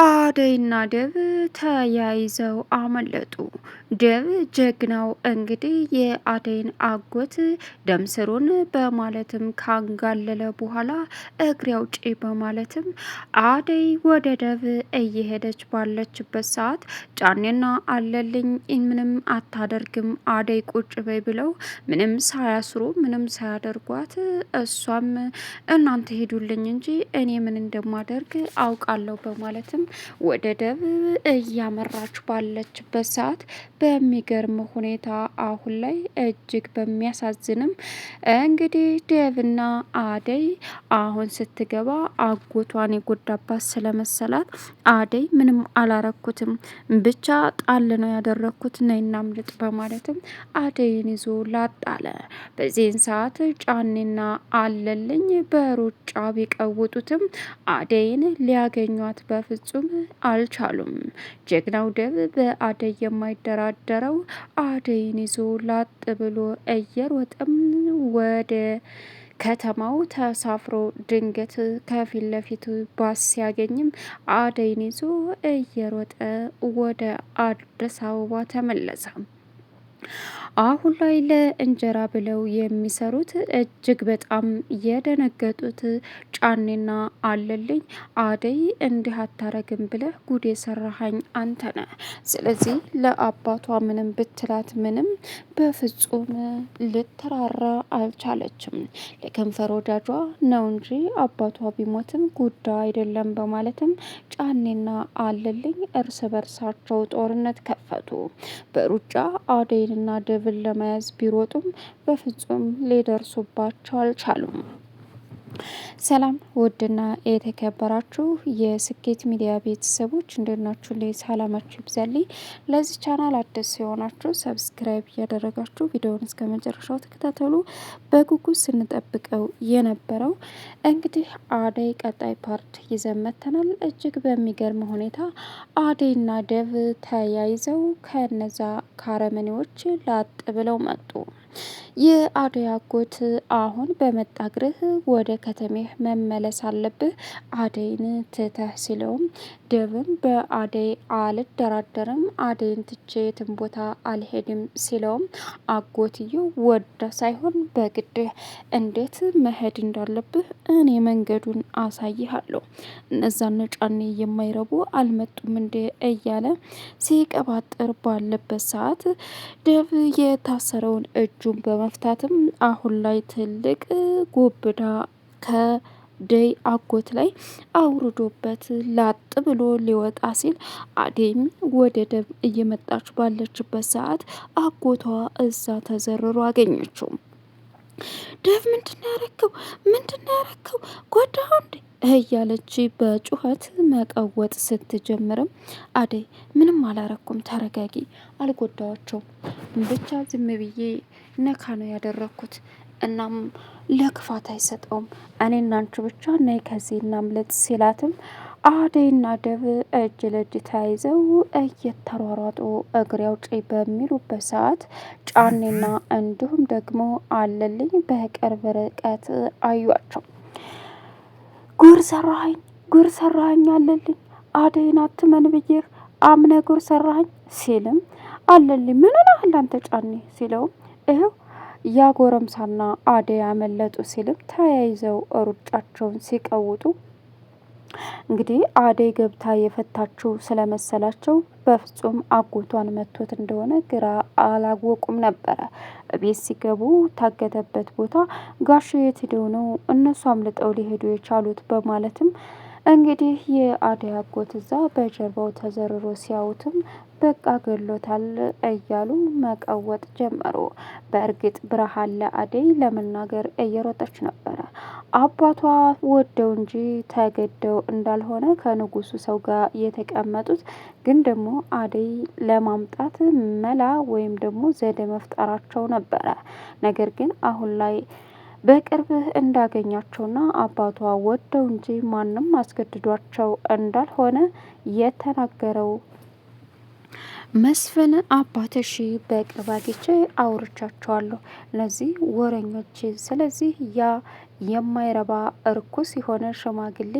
አደይና ደብ ተያይዘው አመለጡ። ደብ ጀግናው እንግዲህ የአደይን አጎት ደምስሩን በማለትም ካንጋለለ በኋላ እግሬ አውጪ በማለትም አደይ ወደ ደብ እየሄደች ባለችበት ሰዓት ጫኔና አለልኝ ምንም አታደርግም አደይ ቁጭ በይ ብለው ምንም ሳያስሩ ምንም ሳያደርጓት እሷም እናንተ ሄዱልኝ እንጂ እኔ ምን እንደማደርግ አውቃለሁ በማለትም ወደ ደብ እያመራች ባለችበት ሰዓት በሚገርም ሁኔታ አሁን ላይ እጅግ በሚያሳዝንም እንግዲህ ደብና አደይ አሁን ስትገባ አጎቷን የጎዳባት ስለመሰላት አደይ ምንም አላረኩትም ብቻ ጣል ነው ያደረኩት ነይና ምልጥ በማለትም አደይን ይዞ ላጣለ። በዚህን ሰዓት ጫኔና አለልኝ በሩጫ ቢቀውጡትም አደይን ሊያገኟት በፍጹም አልቻሉም። ጀግናው ደብ በአደይ የማይደራደረው አደይን ይዞ ላጥ ብሎ እየሮጠም ወደ ከተማው ተሳፍሮ ድንገት ከፊት ለፊቱ ባስ ሲያገኝም አደይን ይዞ እየሮጠ ወደ አዲስ አበባ ተመለሰ። አሁን ላይ ለእንጀራ ብለው የሚሰሩት እጅግ በጣም የደነገጡት ጫኔና አለልኝ አደይ እንዲህ አታረግም ብለህ ጉድ የሰራሃኝ አንተ ነህ። ስለዚህ ለአባቷ ምንም ብትላት ምንም በፍጹም ልትራራ አልቻለችም። ለከንፈር ወዳጇ ነው እንጂ አባቷ ቢሞትም ጉዳይ አይደለም በማለትም ጫኔና አለልኝ እርስ በርሳቸው ጦርነት ከፈቱ። በሩጫ አደይንና ደብን ለመያዝ ቢሮጡም በፍጹም ሊደርሱባቸው አልቻሉም። ሰላም ውድና የተከበራችሁ የስኬት ሚዲያ ቤተሰቦች እንደናችሁ ላይ ሰላማችሁ ይብዛልኝ። ለዚህ ቻናል አዲስ የሆናችሁ ሰብስክራይብ እያደረጋችሁ ቪዲዮውን እስከ መጨረሻው ተከታተሉ። በጉጉት ስንጠብቀው የነበረው እንግዲህ አደይ ቀጣይ ፓርት ይዘን መጥተናል። እጅግ በሚገርም ሁኔታ አደይና ደብ ተያይዘው ከነዛ ካረመኔዎች ላጥ ብለው መጡ። የአደይ አጎት አሁን በመጣ እግርህ ወደ ከተሜህ መመለስ አለብህ አደይን ትተህ ሲለውም ደብም በአደይ አልደራደርም አደይን ትቼ የትም ቦታ አልሄድም ሲለውም አጎትየው ወዳ ሳይሆን በግድህ እንዴት መሄድ እንዳለብህ እኔ መንገዱን አሳይሃለሁ እነዛን ጫኔ የማይረቡ አልመጡም እንዴ እያለ ሲቀባጥር ባለበት ሰዓት ደብ የታሰረውን እጁን በመፍታትም አሁን ላይ ትልቅ ጎብዳ ከደይ አጎት ላይ አውርዶበት ላጥ ብሎ ሊወጣ ሲል አደይም ወደ ደብ እየመጣች ባለችበት ሰዓት አጎቷ እዛ ተዘርሮ አገኘችው። ደብ ምንድነው ያረከው? ምንድነው ያረከው? ጎዳው እንዴ እያለች በጩኸት መቀወጥ ስትጀምርም አደይ ምንም አላረኩም፣ ተረጋጊ፣ አልጎዳዋቸውም፣ ብቻ ዝም ብዬ ነካ ነው ያደረኩት። እናም ለክፋት አይሰጠውም፣ እኔ እናንቺ ብቻ ነይ ከዚህ እናምለጥ ሲላትም አደይና ደብ እጅ ለእጅ ተያይዘው እየተሯሯጡ እግሬ አውጪኝ በሚሉበት ሰዓት ጫኔና እንዲሁም ደግሞ አለልኝ በቅርብ ርቀት አዩአቸው። ጉር ሰራኸኝ፣ ጉር ሰራኸኝ አለልኝ፣ አደይን አትመን ብዬህ አምነ ጉር ሰራኸኝ ሲልም አለልኝ ምን ሆነሃል አንተ ጫኔ ሲለውም ይኸው ያ ጎረምሳና አደይ ያመለጡ ሲልም ተያይዘው ሩጫቸውን ሲቀውጡ እንግዲህ አደይ ገብታ የፈታችው ስለመሰላቸው በፍጹም አጎቷን መቶት እንደሆነ ግራ አላወቁም ነበረ። ቤት ሲገቡ ታገተበት ቦታ ጋሽ የት ሄደው ነው እነሱ አምልጠው ሊሄዱ የቻሉት በማለትም እንግዲህ የአደይ አጎት እዛ በጀርባው ተዘርሮ ሲያዩትም በቃ ገሎታል እያሉ መቀወጥ ጀመሩ። በእርግጥ ብርሃን ለአደይ ለመናገር እየሮጠች ነበረ። አባቷ ወደው እንጂ ተገደው እንዳልሆነ ከንጉሱ ሰው ጋር የተቀመጡት ግን ደግሞ አደይ ለማምጣት መላ ወይም ደግሞ ዘዴ መፍጠራቸው ነበረ። ነገር ግን አሁን ላይ በቅርብ እንዳገኛቸውና አባቷ ወደው እንጂ ማንም አስገድዷቸው እንዳልሆነ የተናገረው መስፍን አባትሽ በቅርብ አግኝቼ አውርቻቸዋለሁ እነዚህ ወረኞች። ስለዚህ ያ የማይረባ እርኩስ የሆነ ሽማግሌ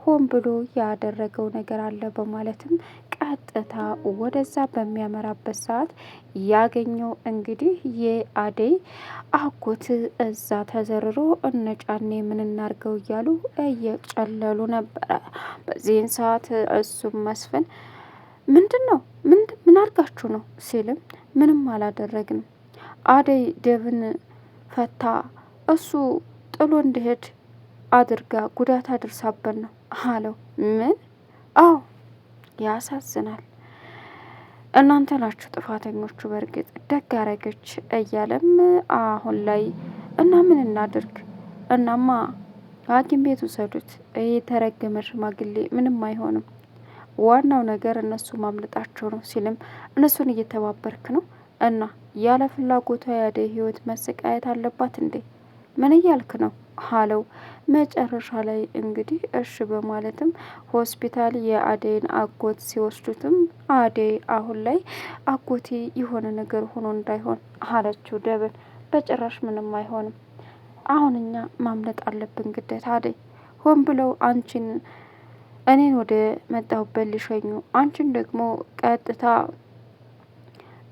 ሆን ብሎ ያደረገው ነገር አለ በማለትም ቀጥታ ወደዛ በሚያመራበት ሰዓት ያገኘው እንግዲህ የአደይ አጎት እዛ ተዘርሮ እነጫኔ ምን እናርገው እያሉ እየጨለሉ ነበረ። በዚህን ሰዓት እሱም መስፍን ምንድን ነው ምን አርጋችሁ ነው ሲልም ምንም አላደረግንም፣ አደይ ደብን ፈታ እሱ ጥሎ እንዲሄድ አድርጋ ጉዳት አድርሳበት ነው አለው። ምን? አዎ ያሳዝናል። እናንተ ናችሁ ጥፋተኞቹ። በእርግጥ ደግ አረገች እያለም አሁን ላይ እና ምን እናድርግ? እናማ ሐኪም ቤት ውሰዱት። የተረገመ ሽማግሌ ምንም አይሆንም። ዋናው ነገር እነሱ ማምለጣቸው ነው ሲልም እነሱን እየተባበርክ ነው እና ያለ ፍላጎቷ ያደይ ህይወት መሰቃየት አለባት እንዴ? ምን እያልክ ነው አለው። መጨረሻ ላይ እንግዲህ እሺ በማለትም ሆስፒታል የአደይን አጎት ሲወስዱትም አደይ አሁን ላይ አጎቴ የሆነ ነገር ሆኖ እንዳይሆን አለችው ደብን። በጭራሽ ምንም አይሆንም። አሁን እኛ ማምለጥ አለብን ግዴታ። አደይ ሆን ብለው አንቺን እኔን ወደ መጣሁበት ሊሸኙ አንቺን ደግሞ ቀጥታ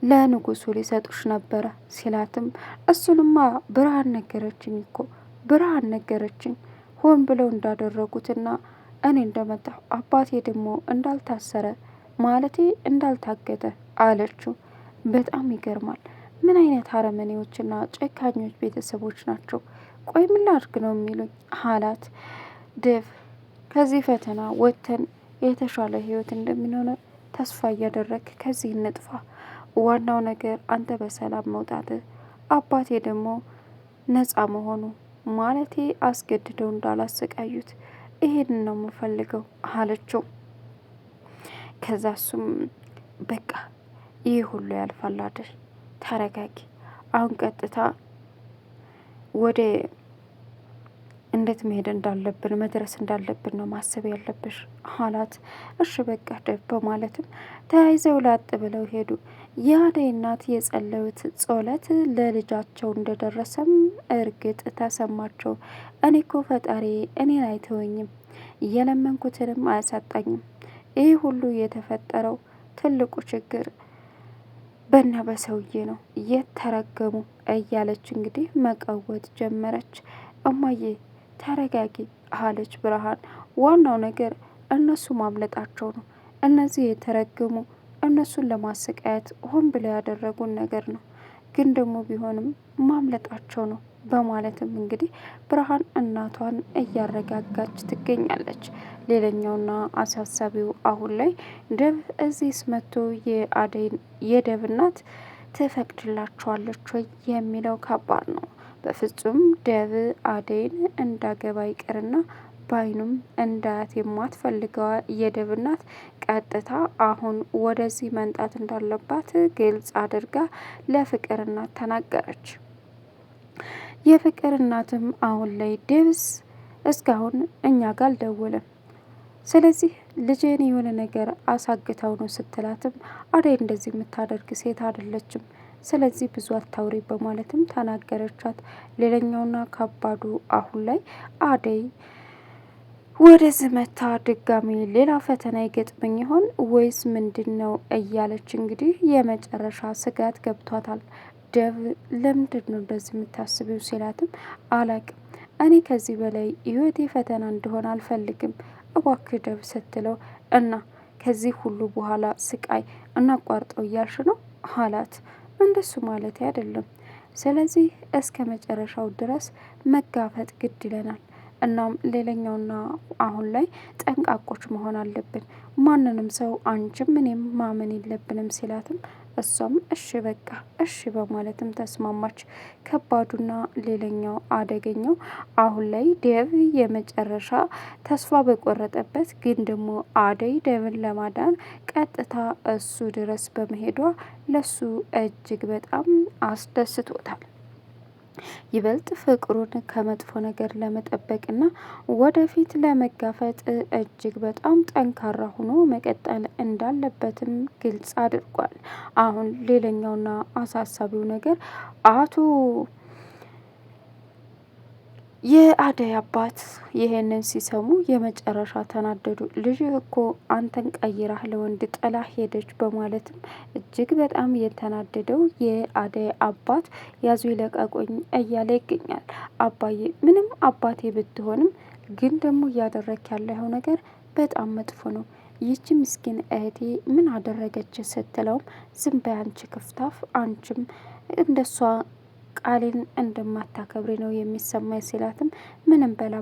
ለንጉሱ ሊሰጡሽ ነበረ ሲላትም እሱንማ ብርሃን ነገረችኝ እኮ ብርሃን ነገረችኝ ሆን ብለው እንዳደረጉትና እኔ እንደመጣሁ አባቴ ደግሞ እንዳልታሰረ ማለቴ እንዳልታገተ አለችው። በጣም ይገርማል። ምን አይነት አረመኔዎችና ጨካኞች ቤተሰቦች ናቸው? ቆይ ምን ላድርግ ነው የሚሉኝ አላት። ዴቭ ከዚህ ፈተና ወጥተን የተሻለ ህይወት እንደሚኖረ ተስፋ እያደረግ ከዚህ እንጥፋ። ዋናው ነገር አንተ በሰላም መውጣት፣ አባቴ ደግሞ ነፃ መሆኑ ማለቴ አስገድደው እንዳላሰቃዩት ይሄን ነው የምፈልገው አለችው። ከዛ እሱም በቃ ይህ ሁሉ ያልፋል አይደል? ተረጋጊ። አሁን ቀጥታ ወደ እንዴት መሄድ እንዳለብን መድረስ እንዳለብን ነው ማሰብ ያለብሽ አላት። እሺ በቃ ደብ በማለትም ተያይዘው ላጥ ብለው ሄዱ። የአደይ እናት የጸለዩት ጸሎት ለልጃቸው እንደደረሰም እርግጥ ተሰማቸው። እኔ እኮ ፈጣሪ እኔን አይተወኝም፣ እየለመንኩትንም አያሳጣኝም። ይህ ሁሉ የተፈጠረው ትልቁ ችግር በና በሰውዬ ነው የተረገሙ እያለች እንግዲህ መቀወጥ ጀመረች። እማዬ ተረጋጊ አለች ብርሃን። ዋናው ነገር እነሱ ማምለጣቸው ነው። እነዚህ የተረገሙ እነሱን ለማሰቃየት ሆን ብለው ያደረጉን ነገር ነው። ግን ደግሞ ቢሆንም ማምለጣቸው ነው በማለትም እንግዲህ ብርሃን እናቷን እያረጋጋች ትገኛለች። ሌላኛውና አሳሳቢው አሁን ላይ ደብ እዚህ መጥቶ የደብ እናት ትፈቅድላቸዋለች ወይ የሚለው ከባድ ነው። በፍጹም ደብ አደይን እንዳገባ ይቅርና ባይኑም እንዳያት የማትፈልገዋ የደብ እናት ቀጥታ አሁን ወደዚህ መንጣት እንዳለባት ግልጽ አድርጋ ለፍቅር እናት ተናገረች። የፍቅር እናትም አሁን ላይ ደብስ እስካሁን እኛ ጋር አልደወለም፣ ስለዚህ ልጄን የሆነ ነገር አሳግተው ነው ስትላትም አደይ እንደዚህ የምታደርግ ሴት አይደለችም፣ ስለዚህ ብዙ አታውሪ በማለትም ተናገረቻት። ሌላኛውና ከባዱ አሁን ላይ አደይ ወደዚህ መታ ድጋሚ ሌላ ፈተና ይገጥመኝ ይሆን ወይስ ምንድን ነው እያለች እንግዲህ የመጨረሻ ስጋት ገብቷታል። ደብ ለምንድን ነው እንደዚህ የምታስቢው ሲላትም አላቅም፣ እኔ ከዚህ በላይ ህይወቴ ፈተና እንደሆነ አልፈልግም እባክህ ደብ ስትለው እና ከዚህ ሁሉ በኋላ ስቃይ እናቋርጠው እያልሽ ነው አላት። እንደሱ ማለት አይደለም፣ ስለዚህ እስከ መጨረሻው ድረስ መጋፈጥ ግድ ይለናል። እናም ሌላኛውና አሁን ላይ ጠንቃቆች መሆን አለብን፣ ማንንም ሰው አንቺም እኔም ማመን የለብንም ሲላትም እሷም እሺ በቃ እሺ በማለትም ተስማማች። ከባዱና ሌላኛው አደገኛው አሁን ላይ ዴቭ የመጨረሻ ተስፋ በቆረጠበት ግን ደግሞ አደይ ዴቭን ለማዳን ቀጥታ እሱ ድረስ በመሄዷ ለሱ እጅግ በጣም አስደስቶታል። ይበልጥ ፍቅሩን ከመጥፎ ነገር ለመጠበቅና ወደፊት ለመጋፈጥ እጅግ በጣም ጠንካራ ሆኖ መቀጠል እንዳለበትም ግልጽ አድርጓል። አሁን ሌላኛውና አሳሳቢው ነገር አቶ የአደይ አባት ይሄንን ሲሰሙ የመጨረሻ ተናደዱ። ልጅህ እኮ አንተን ቀይራህ ለወንድ ጥላ ሄደች በማለትም እጅግ በጣም የተናደደው የአደይ አባት ያዙ ይለቀቁኝ እያለ ይገኛል። አባዬ ምንም አባቴ ብትሆንም ግን ደግሞ እያደረክ ያለው ነገር በጣም መጥፎ ነው። ይህች ምስኪን እህቴ ምን አደረገች ስትለውም ዝም በይ አንቺ ክፍታፍ፣ አንቺም እንደሷ ቃሌን እንደማታከብሪ ነው የሚሰማኝ ሲላትም ምንም በላ